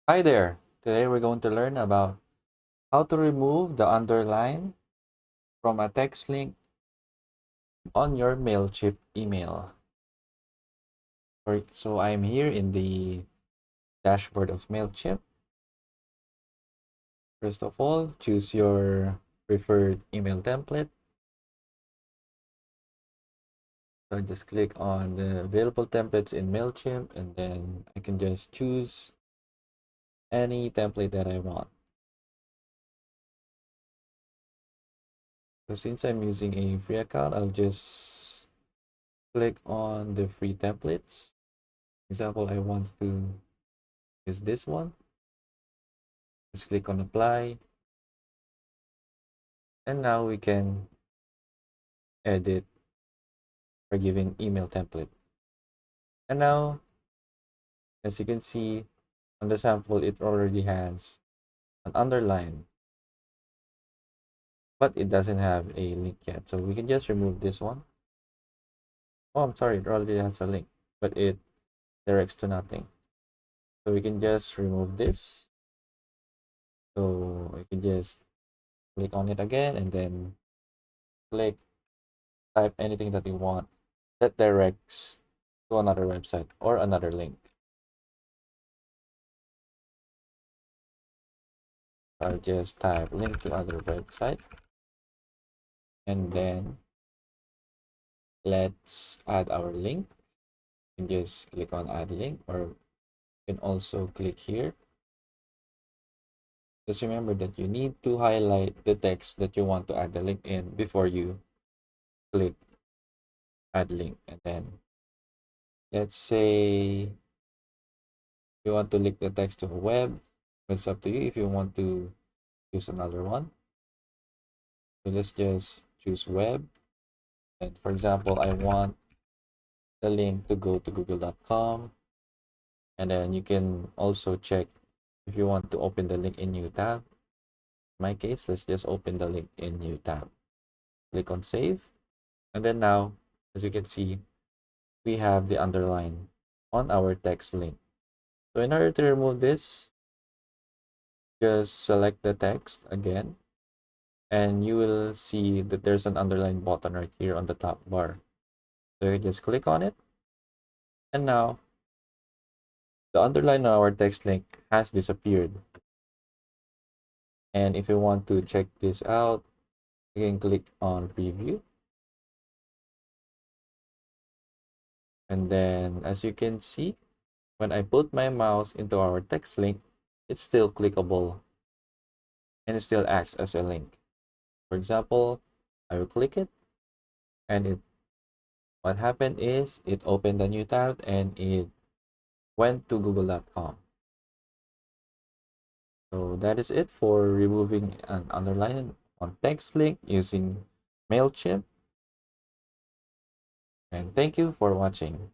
Hi there. Today we're going to learn about how to remove the underline from a text link on your Mailchimp email. So I'm here in the dashboard of Mailchimp. First of all, choose your preferred email template. So just click on the available templates in Mailchimp, and then I can just choose any template that I want. So since I'm using a free account, I'll just click on the free templates. Example, I want to use this one. Just click on apply, and now we can edit our given email template. And now, as you can see on the sample, it already has an underline, but it doesn't have a link yet. So we can just remove this one. Oh, I'm sorry, it already has a link, but it directs to nothing. So we can just remove this. So we can just click on it again and then click, type anything that you want that directs to another website or another link. I'll just type link to other website, and then let's add our link. You can just click on add link, or you can also click here. Just remember that you need to highlight the text that you want to add the link in before you click add link. And then let's say you want to link the text to a web. It's up to you if you want to use another one. So let's just choose web. And for example, I want the link to go to google.com. And then you can also check if you want to open the link in new tab. In my case, let's just open the link in new tab. Click on save. And then now, as you can see, we have the underline on our text link. So in order to remove this, just select the text again, and you will see that there's an underline button right here on the top bar. So you just click on it, and now the underline on our text link has disappeared. And if you want to check this out, you can click on preview. And then as you can see, when I put my mouse into our text link, it's still clickable and it still acts as a link. For example, I will click it, and what happened is it opened a new tab and it went to google.com. So that is it for removing an underline on text link using Mailchimp. And thank you for watching.